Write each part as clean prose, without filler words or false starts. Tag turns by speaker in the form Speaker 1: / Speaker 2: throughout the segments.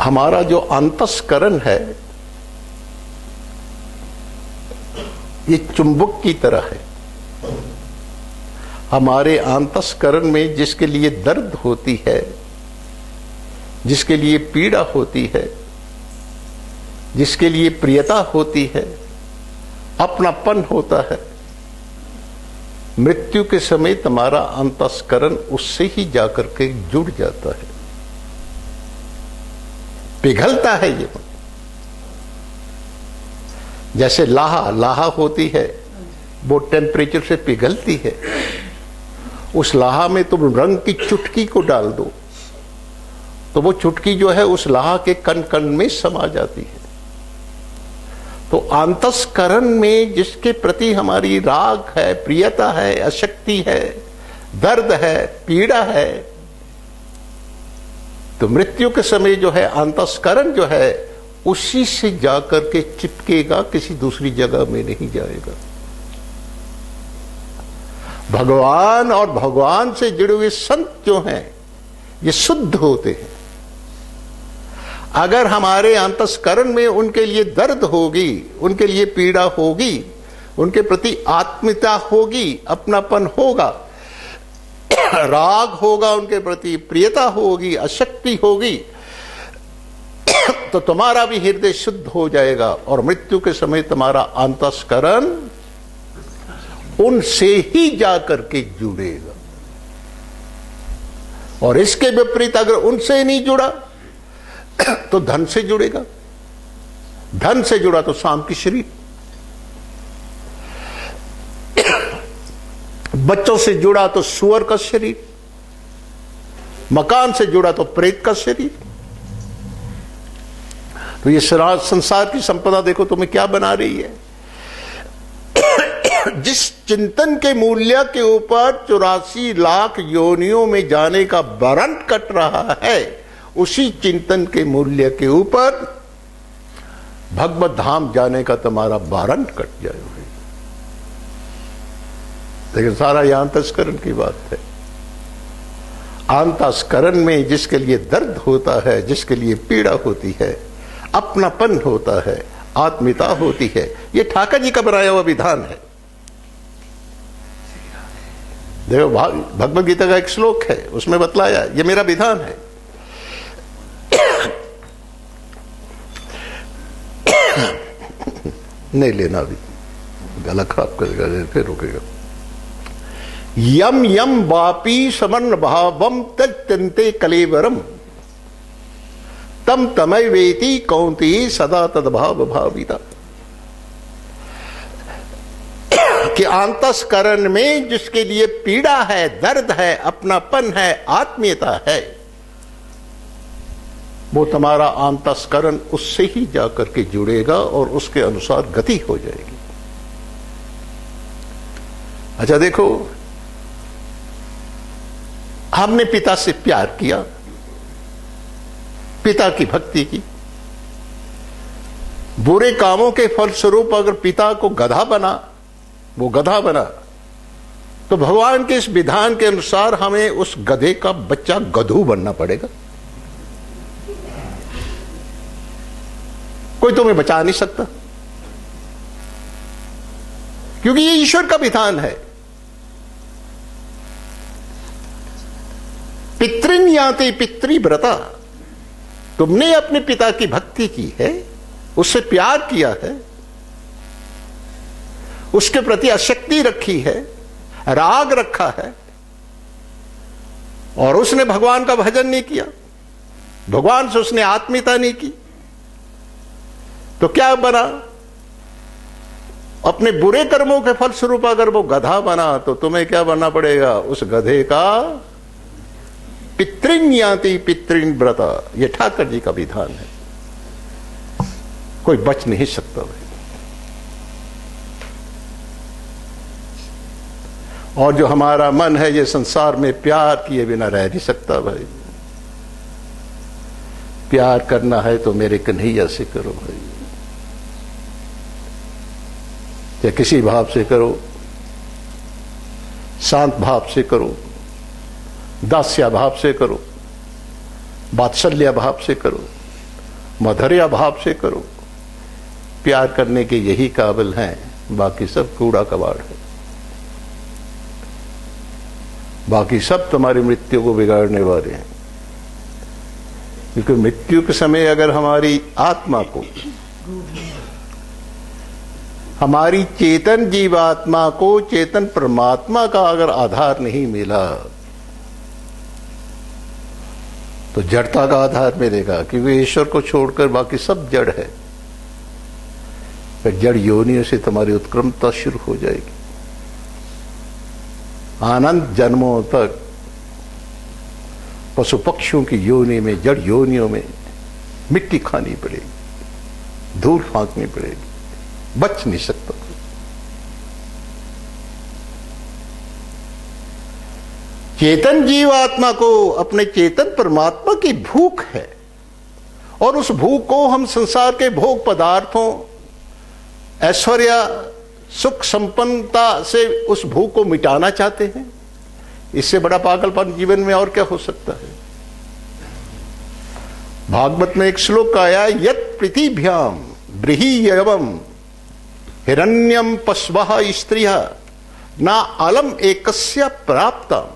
Speaker 1: हमारा जो अंतस्करण है ये चुंबक की तरह है। हमारे अंतस्करण में जिसके लिए दर्द होती है, जिसके लिए पीड़ा होती है, जिसके लिए प्रियता होती है, अपनापन होता है, मृत्यु के समय तुम्हारा अंतस्करण उससे ही जाकर के जुड़ जाता है, पिघलता है। ये जैसे लाहा होती है, वो टेम्परेचर से पिघलती है। उस लाहा में तुम रंग की चुटकी को डाल दो तो वो चुटकी जो है उस लाहा के कण कण में समा जाती है। तो अंतस्करण में जिसके प्रति हमारी राग है, प्रियता है, आसक्ति है, दर्द है, पीड़ा है, तो मृत्यु के समय जो है अंतस्करण जो है उसी से जाकर के चिपकेगा, किसी दूसरी जगह में नहीं जाएगा। भगवान और भगवान से जुड़े हुए संत जो हैं ये शुद्ध होते हैं। अगर हमारे अंतस्करण में उनके लिए दर्द होगी, उनके लिए पीड़ा होगी, उनके प्रति आत्मीयता होगी, अपनापन होगा, राग होगा, उनके प्रति प्रियता होगी, आसक्ति होगी, तो तुम्हारा भी हृदय शुद्ध हो जाएगा और मृत्यु के समय तुम्हारा अंतस्करण उनसे ही जाकर के जुड़ेगा। और इसके विपरीत अगर उनसे नहीं जुड़ा तो धन से जुड़ेगा, धन से जुड़ा तो शाम की शरीर, बच्चों से जुड़ा तो सुअर का शरीर, मकान से जुड़ा तो प्रेत का शरीर। तो ये संसार की संपदा देखो तुम्हें क्या बना रही है। जिस चिंतन के मूल्य के ऊपर 84 लाख योनियों में जाने का वारंट कट रहा है, उसी चिंतन के मूल्य के ऊपर भगवत धाम जाने का तुम्हारा वारंट कट जाएगा। लेकिन सारा यह अंतस्करण की बात है। अंतस्करण में जिसके लिए दर्द होता है, जिसके लिए पीड़ा होती है, अपनापन होता है, आत्मीयता होती है, ये ठाकर जी का बनाया हुआ विधान है। देखो भगवद गीता का एक श्लोक है, उसमें बतलाया ये मेरा विधान है। नहीं लेना अभी, गला खराब करेगा, फिर रुकेगा। यम यम वापी समन भावम तत्यंते कलेवरम तम तमय वेति कौंती सदा तद्भाव भाविता। कि अंतस्करण में जिसके लिए पीड़ा है, दर्द है, अपनापन है, आत्मीयता है, वो तुम्हारा अंतस्करण उससे ही जाकर के जुड़ेगा और उसके अनुसार गति हो जाएगी। अच्छा देखो, हमने पिता से प्यार किया, पिता की भक्ति की, बुरे कामों के फलस्वरूप अगर पिता को गधा बना, वो गधा बना, तो भगवान के इस विधान के अनुसार हमें उस गधे का बच्चा गधू बनना पड़ेगा। कोई तुम्हें बचा नहीं सकता, क्योंकि ये ईश्वर का विधान है। पितृन याते पितृव्रता, तुमने अपने पिता की भक्ति की है, उससे प्यार किया है, उसके प्रति आसक्ति रखी है, राग रखा है, और उसने भगवान का भजन नहीं किया, भगवान से उसने आत्मीयता नहीं की, तो क्या बना? अपने बुरे कर्मों के फलस्वरूप अगर वो गधा बना, तो तुम्हें क्या बनना पड़ेगा? उस गधे का पितृन याति पितृन व्रता। ये ठाकर जी का विधान है, कोई बच नहीं सकता भाई। और जो हमारा मन है, ये संसार में प्यार किए बिना रह नहीं सकता भाई। प्यार करना है तो मेरे कन्हैया से करो भाई, या किसी भाव से करो, शांत भाव से करो, दास्या भाव से करो, वात्सल्य भाव से करो, मधुर्या भाव से करो। प्यार करने के यही काबिल हैं, बाकी सब कूड़ा कबाड़ है। बाकी सब तुम्हारी मृत्यु को बिगाड़ने वाले हैं। क्योंकि मृत्यु के समय अगर हमारी आत्मा को, हमारी चेतन जीवात्मा को चेतन परमात्मा का अगर आधार नहीं मिला तो जड़ता का आधार मिलेगा, क्योंकि ईश्वर को छोड़कर बाकी सब जड़ है। फिर जड़ योनियों से तुम्हारी उत्क्रमता शुरू हो जाएगी। अनंत जन्मों तक पशु पक्षियों की योनि में, जड़ योनियों में मिट्टी खानी पड़ेगी, धूल फांकनी पड़ेगी, बच नहीं सकता। चेतन जीवात्मा को अपने चेतन परमात्मा की भूख है, और उस भूख को हम संसार के भोग पदार्थों, ऐश्वर्य, सुख संपन्नता से उस भूख को मिटाना चाहते हैं। इससे बड़ा पागलपन जीवन में और क्या हो सकता है। भागवत में एक श्लोक आया, यत् पृथिभ्याम बृहीयवम हिरण्यम पश्वः स्त्रियः न अलम एकस्य प्राप्तम,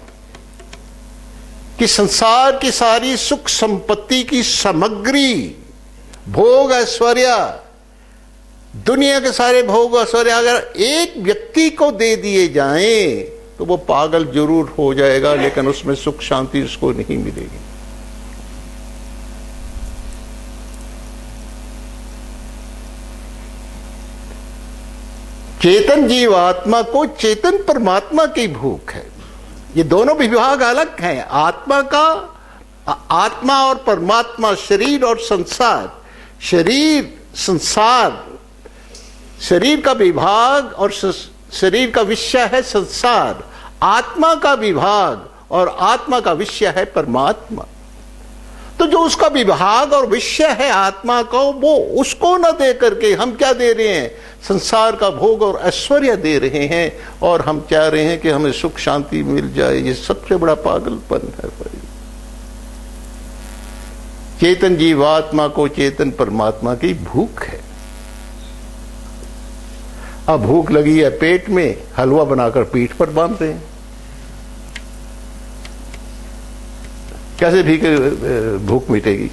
Speaker 1: कि संसार की सारी सुख संपत्ति की सामग्री, भोग ऐश्वर्य, दुनिया के सारे भोग ऐश्वर्य अगर एक व्यक्ति को दे दिए जाएं तो वो पागल जरूर हो जाएगा, लेकिन उसमें सुख शांति उसको नहीं मिलेगी। चेतन जीवात्मा को चेतन परमात्मा की भूख है। ये दोनों विभाग अलग हैं। आत्मा का, आत्मा और परमात्मा, शरीर और संसार। शरीर, संसार, शरीर का विभाग और शरीर का विषय है संसार। आत्मा का विभाग और आत्मा का विषय है परमात्मा। तो जो उसका विभाग और विषय है आत्मा को, वो उसको न दे करके हम क्या दे रहे हैं? संसार का भोग और ऐश्वर्य दे रहे हैं, और हम चाह रहे हैं कि हमें सुख शांति मिल जाए। ये सबसे बड़ा पागलपन है भाई। चेतन जीवात्मा को चेतन परमात्मा की भूख है। अब भूख लगी है पेट में, हलवा बनाकर पीठ पर बांध रहे हैं। कैसे भी भूख मिटेगी?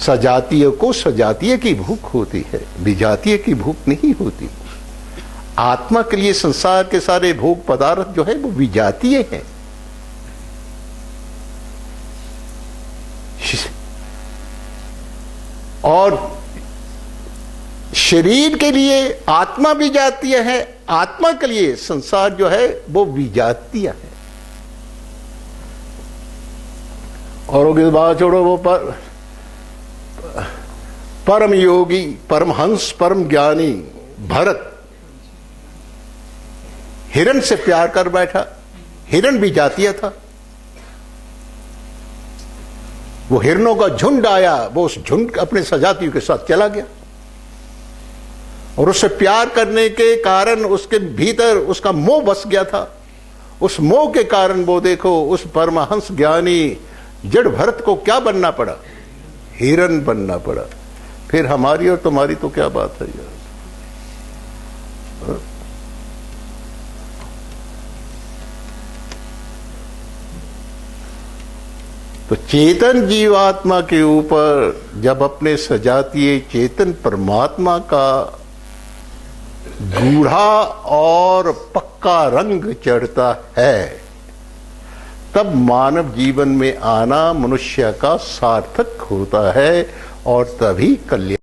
Speaker 1: सजातीय को सजातीय की भूख होती है, विजातीय की भूख नहीं होती। आत्मा के लिए संसार के सारे भोग पदार्थ जो है वो विजातीय हैं। और शरीर के लिए आत्मा विजातीय है, आत्मा के लिए संसार जो है वो विजातीय है। और वो बात छोड़ो, वो परम योगी, परमहंस, परम ज्ञानी भरत हिरण से प्यार कर बैठा। हिरण भी जातीय था। वो हिरणों का झुंड आया, वो उस झुंड अपने सजातियों के साथ चला गया, और उससे प्यार करने के कारण उसके भीतर उसका मोह बस गया था। उस मोह के कारण वो देखो, उस परमहंस ज्ञानी जड़ भरत को क्या बनना पड़ा? हिरण बनना पड़ा। फिर हमारी और तुम्हारी तो क्या बात है यार। तो चेतन जीवात्मा के ऊपर जब अपने सजातीय चेतन परमात्मा का गूढ़ा और पक्का रंग चढ़ता है, तब मानव जीवन में आना मनुष्य का सार्थक होता है, और तभी कल्याण